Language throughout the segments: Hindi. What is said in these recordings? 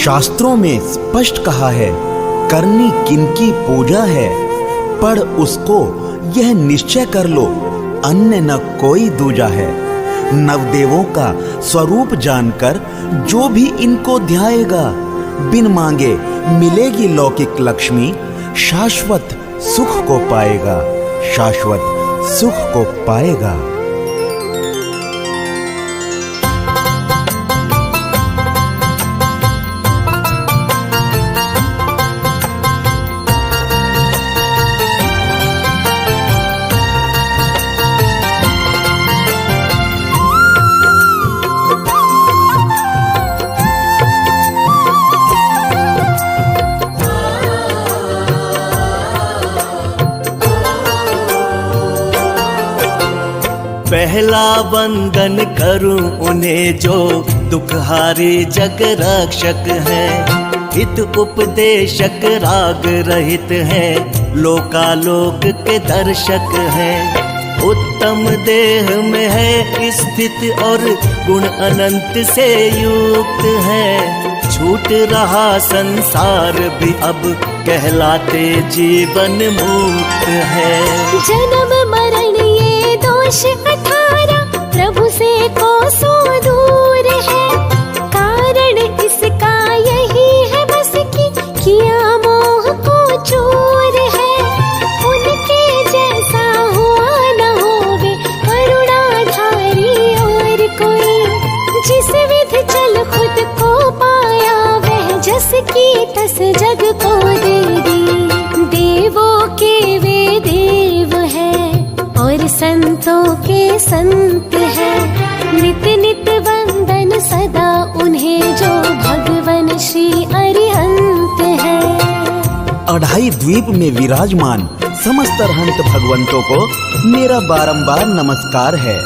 शास्त्रों में स्पष्ट कहा है, करनी किनकी पूजा है, पढ़ उसको यह निश्चय कर लो, अन्य न कोई दूजा है। नवदेवों का स्वरूप जानकर जो भी इनको ध्याएगा, बिन मांगे मिलेगी लौकिक लक्ष्मी, शाश्वत सुख को पाएगा, शाश्वत सुख को पाएगा। पहला वंदन करूं उन्हें जो दुखहारी जग रक्षक हैं, हित उपदेशक राग रहित हैं, लोकालोक के दर्शक हैं। उत्तम देह में है स्थित और गुण अनंत से युक्त है, छूट रहा संसार भी अब कहलाते जीवन मुक्त है। जन्म मरण ये दोष 18 प्रभु से कोसों दूर है, कारण इसका यही है बस कि किया मोह को चूर है। उनके जैसा हुआ न होवे करुणाधारी और कोई, जिस विध चल खुद को पाया वह जस की तस जग को दे दी। देवों के वे देव है और संतों के संत है, नित नित वंदन सदा उन्हें जो भगवन श्री अरिहंत है। अढ़ाई द्वीप में विराजमान समस्त अरहंत भगवंतों को मेरा बारंबार नमस्कार है।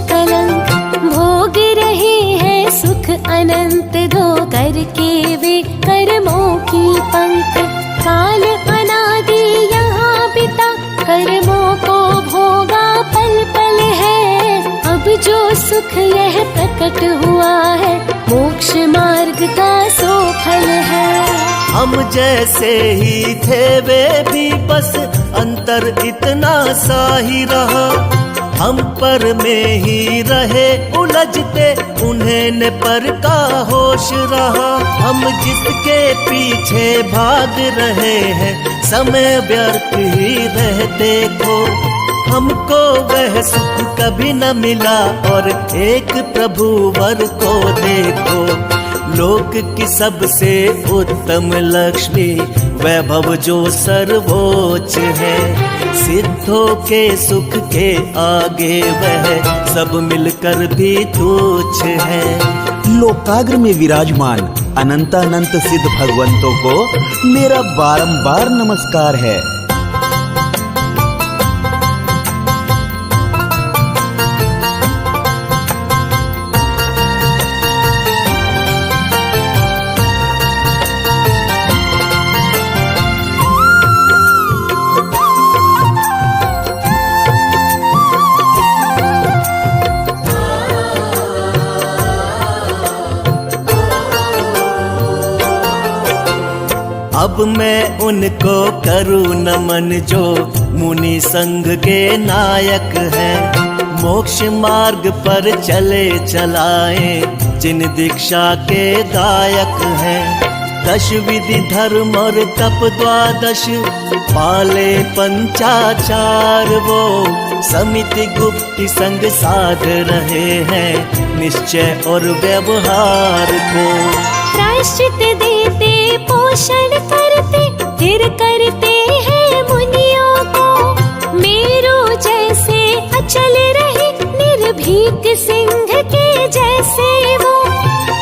कलंक भोग रहे हैं सुख अनंत, धो करके वे कर्मों की पंख। काल अनादि यहाँ बिता कर्मों को भोगा पल पल है, अब जो सुख यह प्रकट हुआ है मोक्ष मार्ग का सो फल है। हम जैसे ही थे वे भी बस अंतर इतना सा ही रहा, हम पर में ही रहे उलझते उन्हें न पर का होश रहा। हम जिसके पीछे भाग रहे हैं समय व्यर्थ ही रहते खो, हमको वह सुख कभी न मिला और एक प्रभु वर को देखो। लोक की सबसे उत्तम लक्ष्मी वैभव जो सर्वोच्च है, सिद्धों के सुख के आगे वह सब मिलकर भी तुच्छ है। लोकाग्र में विराजमान अनंत अनंत सिद्ध भगवंतों को मेरा बारंबार नमस्कार है। अब मैं उनको करूँ नमन जो मुनि संघ के नायक हैं, मोक्ष मार्ग पर चले चलाए जिन दीक्षा के दायक हैं। 10 विधि धर्म और तप 12 पाले पंचाचार, वो समिति गुप्त संग साध रहे हैं निश्चय और व्यवहार को। प्रायश्चित देते पोषण करते फिर करते हैं मुनियों को, मेरू जैसे अचल रहे भीख सिंह के जैसे वो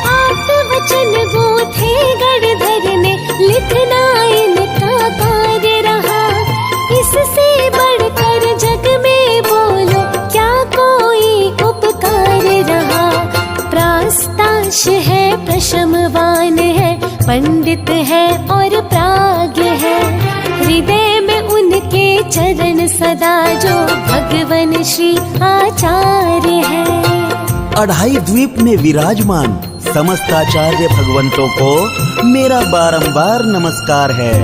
8 वचन वो थे गणधर ने, लिखना इनका कार्य रहा। इससे बढ़कर जग में बोलो क्या कोई उपकार रहा। प्रास्ताश है, प्रशमवान है, पंडित है और प्राज्ञ है। हृदय में उनके चरण सदा जो भगवन श्री आचार्य है। अढ़ाई द्वीप में विराजमान समस्त आचार्य भगवंतों को मेरा बारंबार नमस्कार है।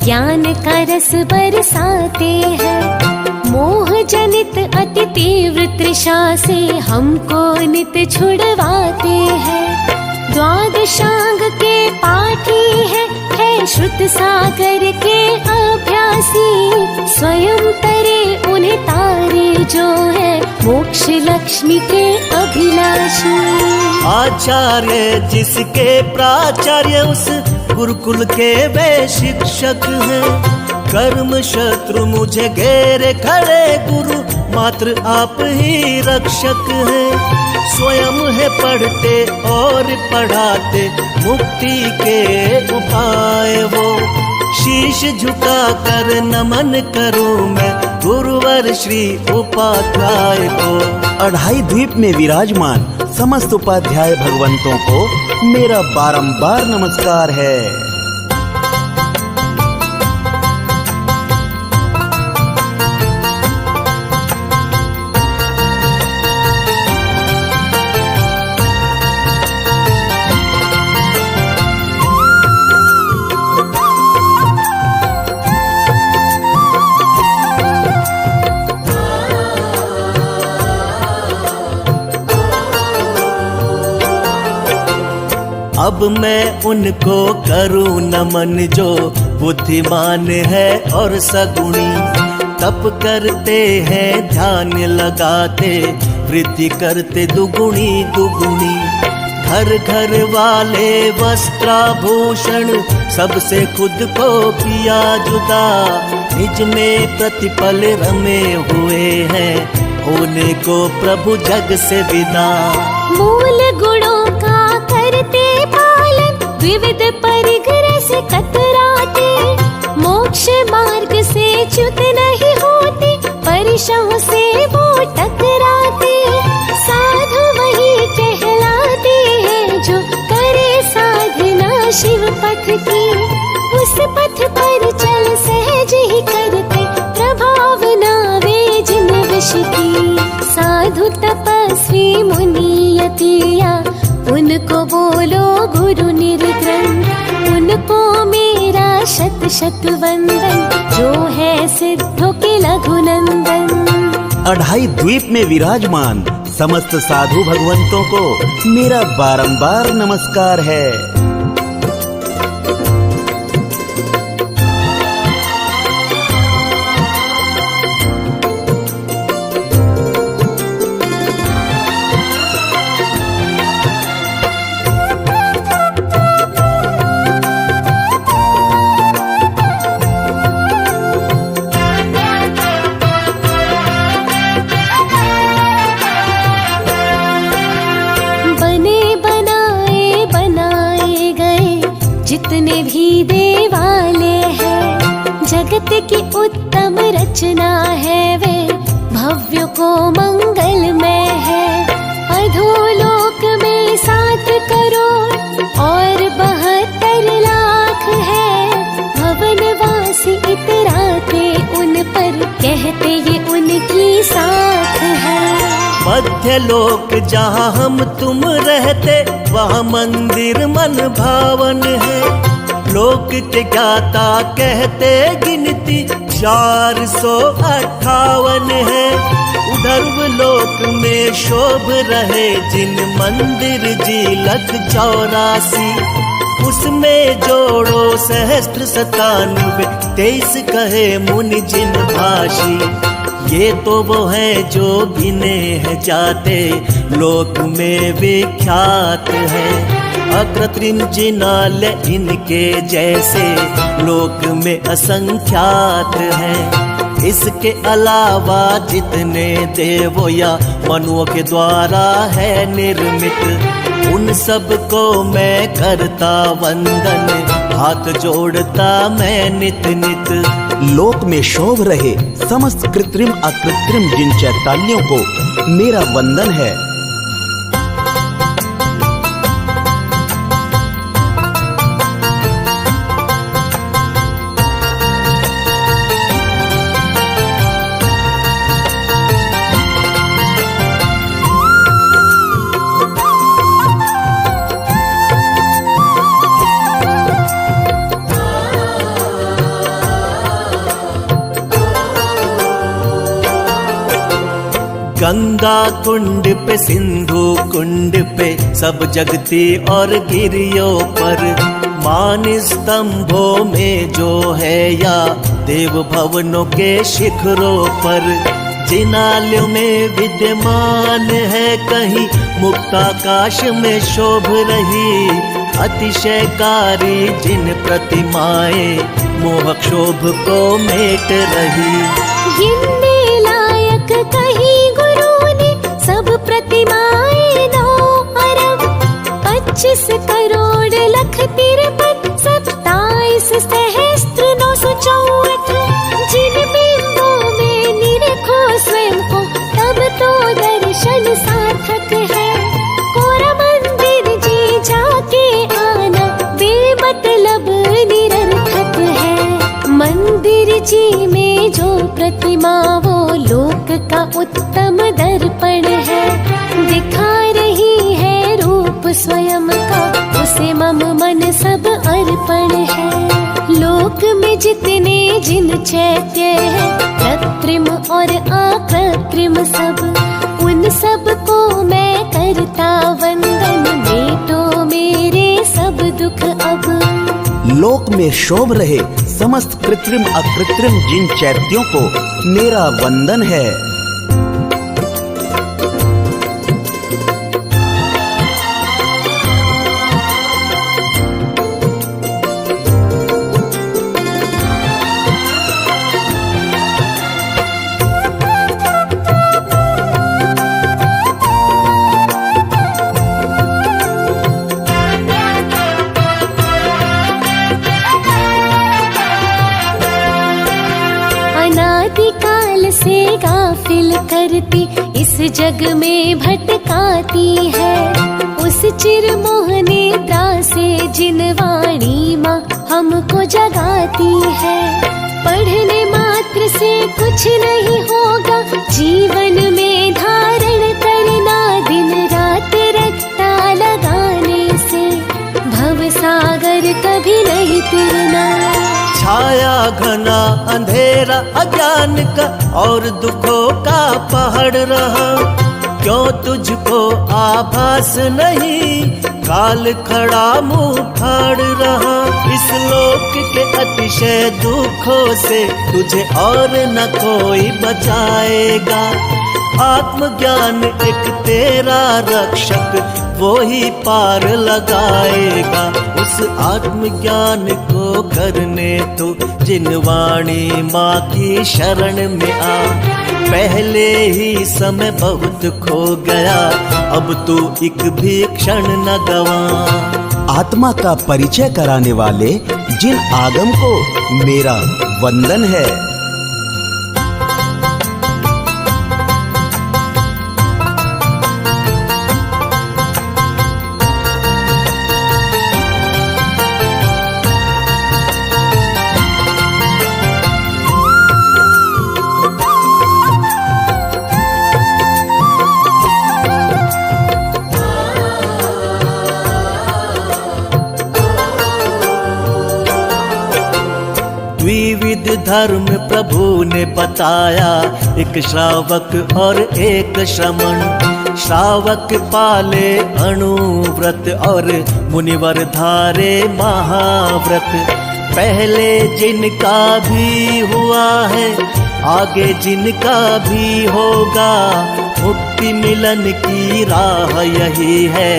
ज्ञान का रस बरसाते हैं, मोह जनित अति तीव्र तृषा से हमको नित छुड़वाते हैं। द्वादशांग के पाठी है श्रुत सागर के अभ्यासी। स्वयं तरे उन्हें तारे जो है मोक्ष लक्ष्मी के अभिलाषी। आचार्य जिसके प्राचार्य उस गुरुकुल के वे शिक्षक हैं। कर्म शत्रु मुझे घेरे खड़े, गुरु मात्र आप ही रक्षक हैं। स्वयं है पढ़ते और पढ़ाते मुक्ति के उपाय वो। शीश झुका कर नमन करूं मैं गुरुवर श्री उपाध्याय को। अढ़ाई द्वीप में विराजमान समस्त उपाध्याय भगवंतों को मेरा बारंबार नमस्कार है। अब मैं उनको करूं नमन जो बुद्धिमान है और सगुणी। तप करते हैं ध्यान लगाते, वृद्धि करते दुगुनी दुगुनी। घर घर वाले वस्त्राभूषण सबसे खुद को किया जुदा। निज में प्रतिपल रमे हुए हैं, होने को प्रभु जग से विदा। मूल गुणों का करते पालन, विविध परिग्रह से कतराते। मोक्ष मार्ग से च्युत नहीं होते, परिश्रम से वो टकराते। साधु वही कहलाते हैं जो करे साधना शिव पथ की। उस पथ पर चल सहज ही करते, प्रभाव नावे जिन वश की। साधु तपस्वी मुनि यतिया, उनको बोलो गुरु निर्ग्रंथ। उनको मेरा शत शत वंदन, जो है सिद्धों के लघुनंदन। अढ़ाई द्वीप में विराजमान समस्त साधु भगवंतों को मेरा बारंबार नमस्कार है। जितने भी देवालय है, जगत की उत्तम रचना है वे, भव्य को मंगलमय है। अधोलोक में 7 करोड़ और 72 लाख है। भवनवासी इतराते उन पर, कहते ये उनकी साख है। मध्य लोक जहाँ हम तुम रहते, वहाँ मंदिर मन भावन है। लोक के ज्ञाता कहते गिनती 458 है। उधर्व लोक में शोभ रहे जिन मंदिर जी 184, उसमें जोड़ो सहस्त्र 97, 23 कहे मुनि जिन भाषी। ये तो वो है जो गिने हैं जाते लोक में विख्यात है। अकृत्रिम जिनालय इनके जैसे लोक में असंख्यात हैं। इसके अलावा जितने देवों या मनुओं के द्वारा है निर्मित, उन सब को मैं करता वंदन, हाथ जोड़ता मैं नित नित। लोक में शोभ रहे समस्त कृत्रिम अकृत्रिम जिन चैतालियों को मेरा वंदन है। गंगा कुंड पे, सिंधु कुंड पे, सब जगती और गिरियों पर, मान स्तंभों में जो है या देव भवनों के शिखरों पर, जिनालयों में विद्यमान है कहीं मुक्ताकाश में शोभ रही। अतिशयकारी जिन प्रतिमाएं मोहक शोभ को मेट रही। गिनने लायक कहीं सब प्रतिमाएं 9 अरब 25 करोड़ लख 53 27 सहस्त्र 964। जिन बिंबों में निरखो स्वयं को तब तो दर्शन सार्थक है। कोरा मंदिर जी जाके आना बेमतलब निरर्थक है। मंदिर जी में जो प्रतिमा वो लोक का उत्तम दर्पण है। दिखा रही है रूप स्वयं का, उसे मम मन सब अर्पण है। लोक में जितने जिन चैत्य है, कृत्रिम और अकृत्रिम सब, उन सब को मैं करता वंदन, बेटो मेरे सब दुख अब। लोक में शोभ रहे समस्त कृत्रिम अकृत्रिम जिन चैत्यों को मेरा वंदन है। अनादिकाल से गाफिल करती इस जग में भटकाती है। उस चिरमोहने से जिन वाणी माँ हमको जगाती है। पढ़ने मात्र से कुछ नहीं होगा, जीवन में धारण करना दिन रात रट्टा लगाने से भव सागर कभी नहीं तिरना। छाया घना अंधेरा अज्ञान का और दुखों का पहाड़ रहा। क्यों तुझको आभास नहीं, काल खड़ा मुंह फाड़ रहा। इस लोक के अतिशय दुखों से तुझे और न कोई बचाएगा। आत्मज्ञान एक तेरा रक्षक वो ही पार लगाएगा। उस आत्मज्ञान को करने तो जिन वाणी माँ की शरण में आ। पहले ही समय बहुत खो गया, अब तू एक भी क्षण न गवा। आत्मा का परिचय कराने वाले जिन आगम को मेरा वंदन है। धर्म प्रभु ने बताया, एक श्रावक और एक श्रमण। श्रावक पाले अणुव्रत और मुनिवर धारे महाव्रत। पहले जिनका भी हुआ है आगे जिनका भी होगा, मुक्ति मिलन की राह यही है,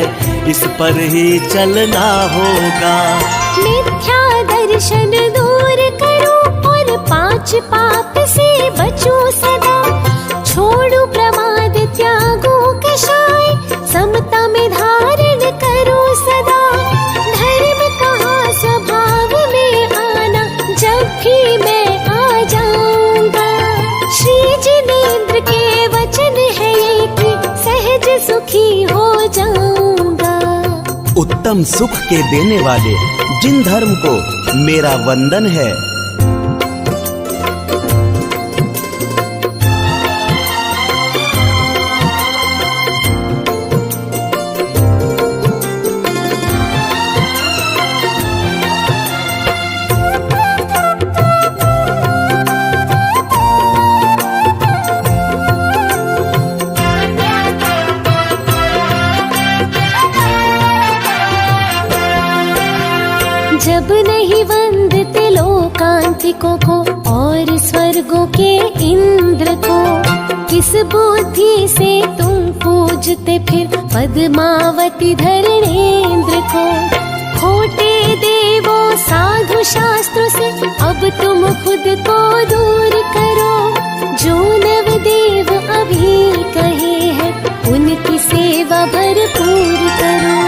इस पर ही चलना होगा। मिथ्या दर्शन दूर करो और 5 पाप से बचो सदा। छोड़ो प्रमाद त्यागो कषाय, समता में धारण करो सदा। धर्म कहाँ स्वभाव में आना, जब भी मैं आ जाऊंगा। श्री जिनेंद्र के वचन है ये कि सहज सुखी हो जाऊंगा। उत्तम सुख के देने वाले जिन धर्म को मेरा वंदन है। जब नहीं वंदते लोकांतिकों को और स्वर्गों के इंद्र को, किस बुद्धि से तुम पूजते फिर पद्मावती धरणेंद्र को। खोटे देवों साधु शास्त्रों से अब तुम खुद को दूर करो। जो नवदेव अभी कहे हैं उनकी सेवा भरपूर करो।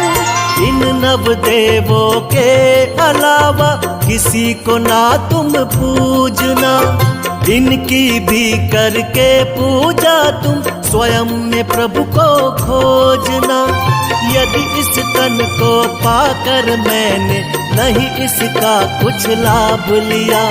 इन नवदेवों के अलावा किसी को ना तुम पूजना, इनकी भी करके पूजा तुम स्वयं में प्रभु को खोजना। यदि इस तन को पाकर मैंने नहीं इसका कुछ लाभ लिया,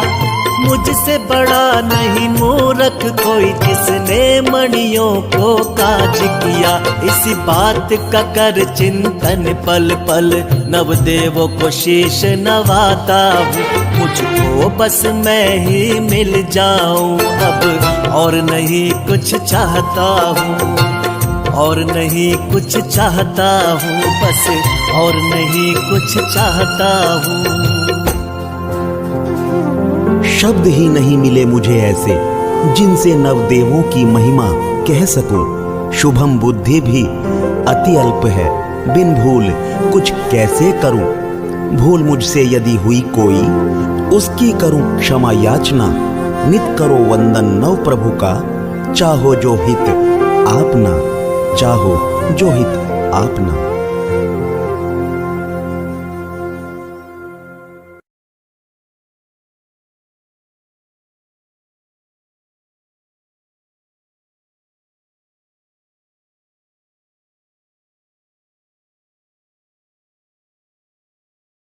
मुझसे बड़ा नहीं मूर्ख कोई जिसने मणियों को काज किया। इसी बात का कर चिंतन पल पल, नवदेवों को शीश नवाता हूँ। मुझको बस मैं ही मिल जाऊं अब, और नहीं कुछ चाहता हूँ, और नहीं कुछ चाहता हूँ बस, और नहीं कुछ चाहता हूँ। शब्द ही नहीं मिले मुझे ऐसे जिनसे नवदेवों की महिमा कह सकूं। शुभम बुद्धि भी अति अल्प है, बिन भूल कुछ कैसे करूं। भूल मुझसे यदि हुई कोई, उसकी करूं क्षमा याचना। नित करो वंदन नव प्रभु का, चाहो जो हित आपना, चाहो जो हित आपना।